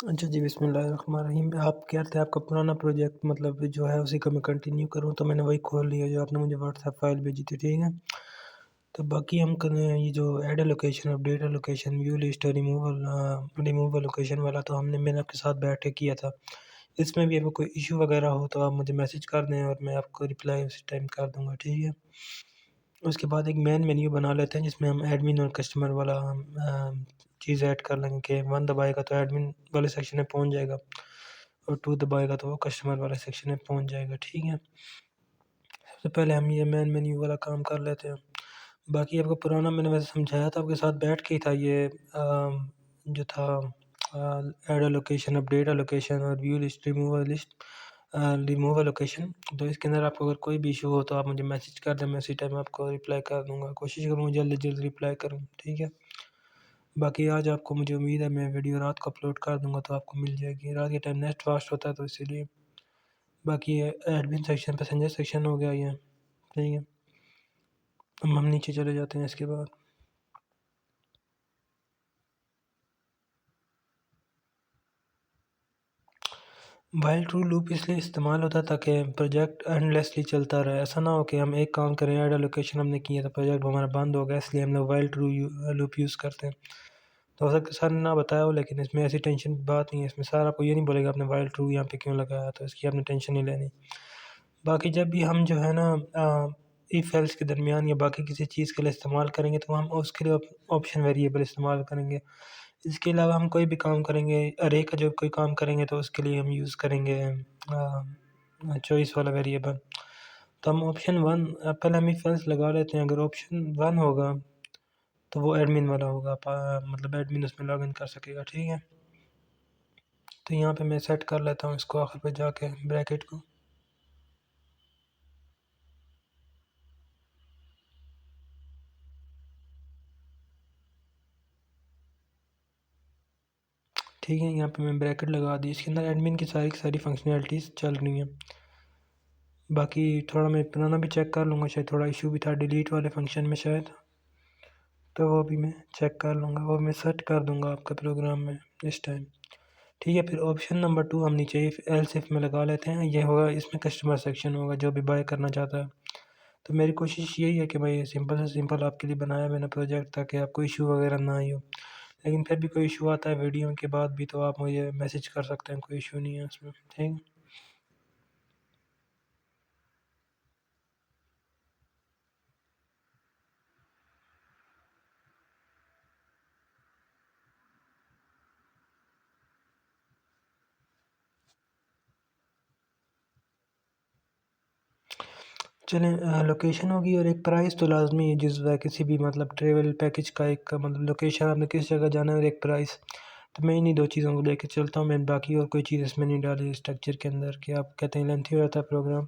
अच्छा जी, बिस्मिल्लाहिर्रहमानिर्रहीम। आप कह रहे थे आपका पुराना प्रोजेक्ट मतलब जो है उसी को मैं कंटिन्यू करूँ, तो मैंने वही खोल लिया जो आपने मुझे व्हाट्सएप फ़ाइल भेजी थी, ठीक है? तो बाकी हम करें ये जो add location, update location, view list, remove location वाला तो मैंने आपके साथ बैठ के किया था। इसमें भी अगर कोई इश्यू वगैरह हो तो आप मुझे मैसेज कर दें और मैं आपको रिप्लाई उसी टाइम कर दूँगा, ठीक है? उसके बाद एक मेन मेन्यू बना लेते हैं जिसमें हम एडमिन और कस्टमर वाला चीज़ ऐड कर लेंगे कि 1 दबाएगा तो एडमिन वाले सेक्शन में पहुंच जाएगा और 2 दबाएगा तो वो कस्टमर वाले सेक्शन में पहुंच जाएगा, ठीक है। सबसे पहले हम ये मेन मेन्यू वाला काम कर लेते हैं। बाकी आपको पुराना मैंने वैसे समझाया था, आपके साथ बैठ के ही था ये जो था ऐड लोकेशन, अपडेट लोकेशन और व्यू लिस्ट, रिमूव लोकेशन। तो इसके अंदर आपको अगर कोई भी इशू हो तो आप मुझे मैसेज कर दें, मैं उसी टाइम आपको रिप्लाई कर दूँगा। कोशिश करूँगा जल्दी से जल्दी रिप्लाई करूँ, ठीक है। बाकी आज आपको मुझे उम्मीद है मैं वीडियो रात को अपलोड कर दूँगा तो आपको मिल जाएगी। रात के टाइम नेट फास्ट होता है तो इसीलिए। बाकी ये एडमिन सेक्शन, पैसेंजर सेक्शन हो गया ये, ठीक है। अब हम नीचे चले जाते हैं इसके बाद। व्हाइल ट्रू लूप इसलिए इस्तेमाल होता है ताकि प्रोजेक्ट एंडलेसली चलता रहे। ऐसा ना हो कि हम एक काम करें, ऐड लोकेशन हमने किया तो प्रोजेक्ट हमारा बंद हो गया, इसलिए हम लोग व्हाइल ट्रू लूप यूज़ करते हैं। तो हो सकता है सर ने ना बताया हो, लेकिन इसमें ऐसी टेंशन की बात नहीं है। इसमें सर आपको ये नहीं बोलेगा आपने व्हाइल ट्रू यहाँ पे क्यों लगाया, तो इसकी आपने टेंशन नहीं लेनी। बाकी जब भी हम जो है ना इफ एल्स के दरमियान या बाकी किसी चीज़ के लिए इस्तेमाल करेंगे तो हम उसके लिए ऑप्शन वेरिएबल इस्तेमाल करेंगे। इसके अलावा हम कोई भी काम करेंगे, अरे का जो कोई काम करेंगे तो उसके लिए हम यूज़ करेंगे चॉइस वाला वेरिएबल। तो हम ऑप्शन वन पहले हम इफ एल्स लगा लेते हैं। अगर ऑप्शन वन होगा तो वो एडमिन वाला होगा, मतलब एडमिन उसमें लॉगिन कर सकेगा, ठीक है। तो यहाँ पे मैं सेट कर लेता हूँ इसको आखिर पे जाके ब्रैकेट को। ठीक है, यहाँ पे मैं ब्रैकेट लगा दी। इसके अंदर एडमिन की सारी फंक्शनैलिटीज़ चल रही हैं। बाकी थोड़ा मैं पुराना भी चेक कर लूँगा, शायद थोड़ा इशू भी था डिलीट वाले फंक्शन में शायद, तो वो भी मैं चेक कर लूँगा। वो मैं सेट कर दूँगा आपके प्रोग्राम में इस टाइम, ठीक है। फिर ऑप्शन नंबर 2 हम नीचे इफ एल्स इफ में लगा लेते हैं। ये होगा, इसमें कस्टमर सेक्शन होगा जो भी बाय करना चाहता है। तो मेरी कोशिश यही है कि भाई सिंपल से सिंपल आपके लिए बनाया मैंने प्रोजेक्ट ताकि आपको इशू वगैरह ना ही हो। लेकिन फिर भी कोई इशू आता है वीडियो के बाद भी तो आप मुझे मैसेज कर सकते हैं, कोई इशू नहीं है उसमें, ठीक है। चलें, लोकेशन होगी और एक प्राइस तो लाज़मी है जिस किसी भी मतलब ट्रैवल पैकेज का, एक मतलब लोकेशन आपने किस जगह जाना है और एक प्राइस। तो मैं इन्हीं 2 चीज़ों को लेके चलता हूँ। मैंने बाकी और कोई चीज़ इसमें नहीं डाली स्ट्रक्चर के अंदर कि आप कहते हैं लेंथी हो जाता है प्रोग्राम।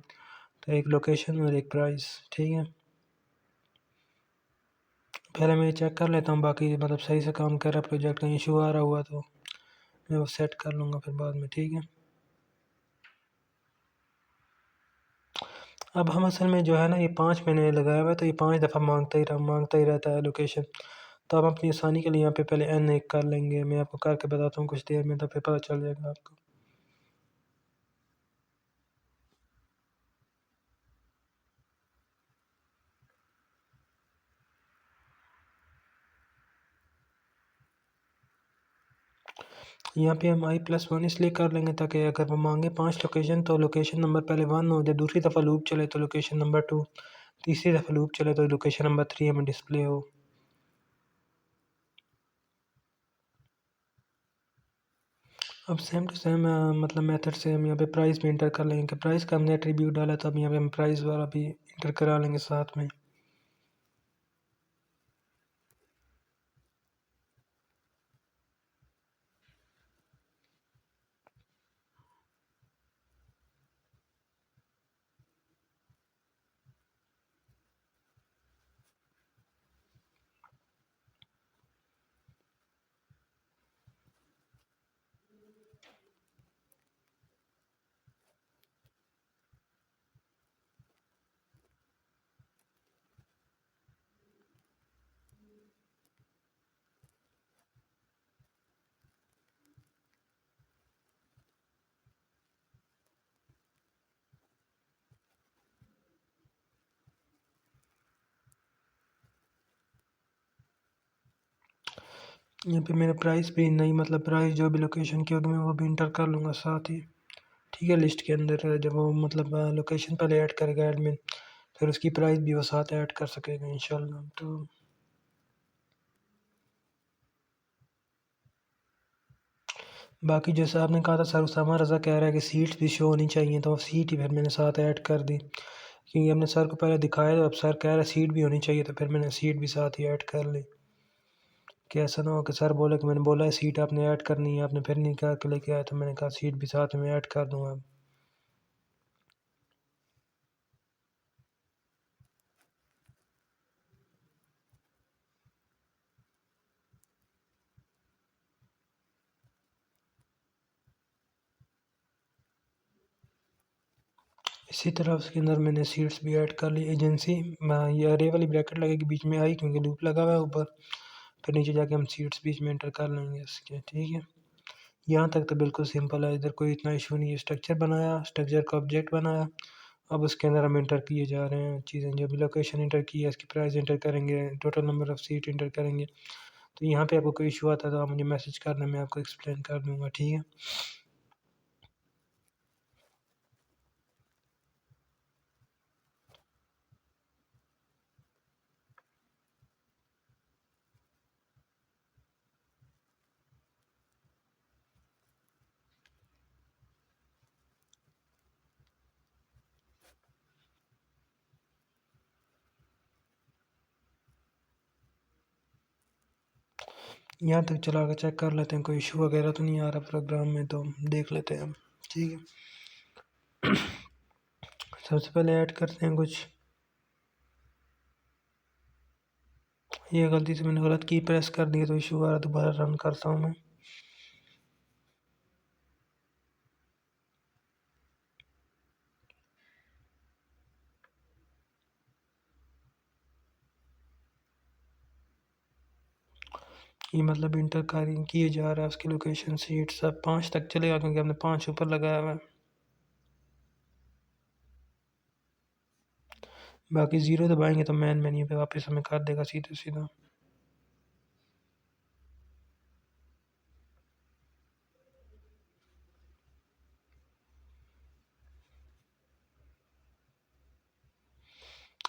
तो एक लोकेशन और एक प्राइस, ठीक है। पहले मैं ये चेक कर लेता हूँ बाकी मतलब सही से काम कर रहा है प्रोजेक्ट, कहीं इशू आ रहा हुआ तो मैं वो सेट कर लूँगा फिर बाद में, ठीक है। अब हम असल में जो है ना ये 5 मैंने लगाया हुआ है तो ये 5 दफ़ा मांगता ही रहता है लोकेशन। तो हम अपनी आसानी के लिए यहाँ पे पहले n एक कर लेंगे। मैं आपको करके बताता हूँ कुछ देर में, तो फिर पता चल जाएगा आपको। यहाँ पे हम i+1 इसलिए कर लेंगे ताकि अगर वो मांगे 5 लोकेशन तो लोकेशन नंबर पहले 1 हो जाए, दूसरी दफ़ा लूप चले तो लोकेशन नंबर 2, तीसरी दफ़ा लूप चले तो लोकेशन नंबर 3 हमें डिस्प्ले हो। अब सेम टू सेम मतलब मेथड से हम यहाँ पे प्राइस भी इंटर कर लेंगे कि प्राइस का हमने एट्रीब्यूट डाला था, अब यहाँ पे हम प्राइस वाला भी इंटर करा लेंगे साथ में। यहाँ पे मेरा प्राइस भी नहीं, मतलब प्राइस जो भी लोकेशन की होगी मैं वो भी इंटर कर लूँगा साथ ही। ठीक है, लिस्ट के अंदर जब वो मतलब लोकेशन पहले ऐड करेगा एडमिन, फिर उसकी प्राइस भी वो साथ ऐड कर सकेगा इंशाल्लाह। तो बाकी जैसा आपने कहा था, सर उसामा रज़ा कह रहा है कि सीट्स भी शो होनी चाहिए, तो सीट ही फिर मैंने साथ ऐड कर दी, क्योंकि हमने सर को पहले दिखाया, तो अब सर कह रहा है सीट भी होनी चाहिए, तो फिर मैंने सीट भी साथ ही ऐड कर ली कि ऐसा ना हो कि सर बोले कि मैंने बोला है सीट आपने ऐड करनी है, आपने फिर नहीं कहा कि लेके आया, तो मैंने कहा सीट भी साथ में ऐड कर दूँगा। इसी तरह उसके अंदर मैंने सीट्स भी ऐड कर ली। एजेंसी ये अरे वाली ब्रैकेट लगेगी बीच में आई, क्योंकि लूप लगा हुआ है ऊपर, फिर नीचे जाके हम सीट्स बीच में एंटर कर लेंगे इसके। ठीक है, यहाँ तक तो बिल्कुल सिंपल है, इधर कोई इतना इशू नहीं है। स्ट्रक्चर बनाया, स्ट्रक्चर का ऑब्जेक्ट बनाया, अब उसके अंदर हम इंटर किए जा रहे हैं चीज़ें। जो भी लोकेशन इंटर की है, इसकी प्राइस इंटर करेंगे, total number of seat inter करेंगे। तो यहाँ पे आपको कोई इशू आता है तो आप मुझे मैसेज करना, मैं आपको एक्सप्लेन कर दूँगा। ठीक है, यहाँ तक चला के चेक कर लेते हैं, कोई इशू वगैरह तो नहीं आ रहा प्रोग्राम में, तो देख लेते हैं हम। ठीक है, सबसे पहले ऐड करते हैं कुछ। ये गलती से मैंने गलत की प्रेस कर दी, तो इशू आ रहा, दोबारा रन करता हूँ मैं। ये मतलब इंटर किए जा रहा है उसकी लोकेशन सीट सब 5 तक चलेगा, क्योंकि हमने 5 ऊपर लगाया हुआ है। बाकी ज़ीरो दबाएंगे तो मैन मेन्यू पे वापस हमें कर देगा सीधा सीधा।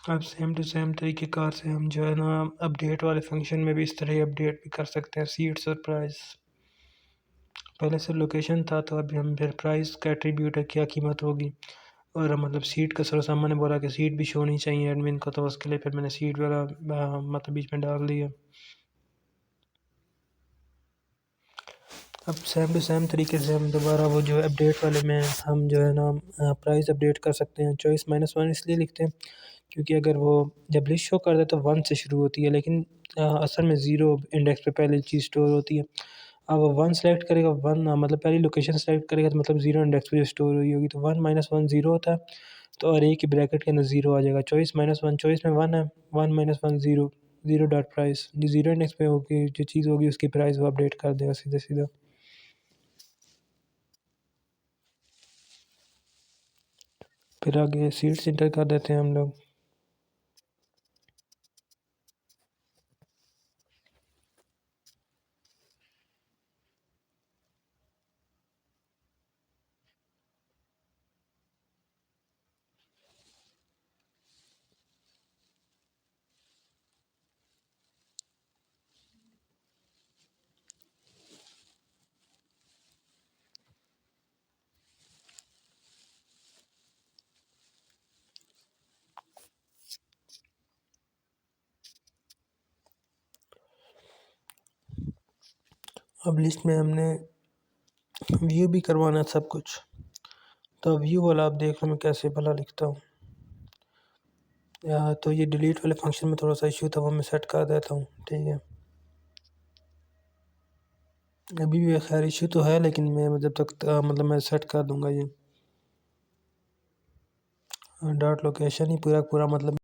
अब सेम टू सेम तरीके कार से हम जो है ना अपडेट वाले फंक्शन में भी इस तरह अपडेट भी कर सकते हैं सीट्स और प्राइस। पहले से लोकेशन था, तो अभी हम फिर प्राइस का एट्रीब्यूट है, क्या कीमत होगी। और मतलब सीट का सर सामने बोला कि सीट भी शो नहीं चाहिए एडमिन को, तो उसके लिए फिर मैंने सीट वाला मतलब बीच में डाल दिया। अब सेम टू सेम तरीके से हम दोबारा वो जो है अपडेट वाले में हम जो है ना प्राइस अपडेट कर सकते हैं। चॉइस -1 इसलिए लिखते हैं क्योंकि अगर वो जब लिस्ट शो कर दे तो 1 से शुरू होती है, लेकिन असल में 0 इंडेक्स पे पहली चीज़ स्टोर होती है। अब वो 1 सेलेक्ट करेगा, 1 मतलब पहली लोकेशन सेलेक्ट करेगा, तो मतलब 0 इंडेक्स पे जो स्टोर हुई होगी, तो 1 - 1 0 होता है। तो और एक ही ब्रैकेट के अंदर 0 आ जाएगा। चॉइस -1 चॉइस में 1 है, 1 - 1 0, 0 डॉट प्राइस। जो 0 इंडेक्स पे होगी जो चीज़ होगी उसकी प्राइस वो अपडेट कर देगा सीधा-सीधा। फिर आगे सीट्स एंटर कर देते हैं हम लोग। अब लिस्ट में हमने व्यू भी करवाना है सब कुछ, तो व्यू वाला आप देख लो मैं कैसे भला लिखता हूँ। तो ये डिलीट वाले फंक्शन में थोड़ा सा इशू था, वो मैं सेट कर देता हूँ। ठीक है, अभी भी खैर इशू तो है, लेकिन मैं जब तक मतलब मैं सेट कर दूंगा ये डॉट लोकेशन ही पूरा पूरा, मतलब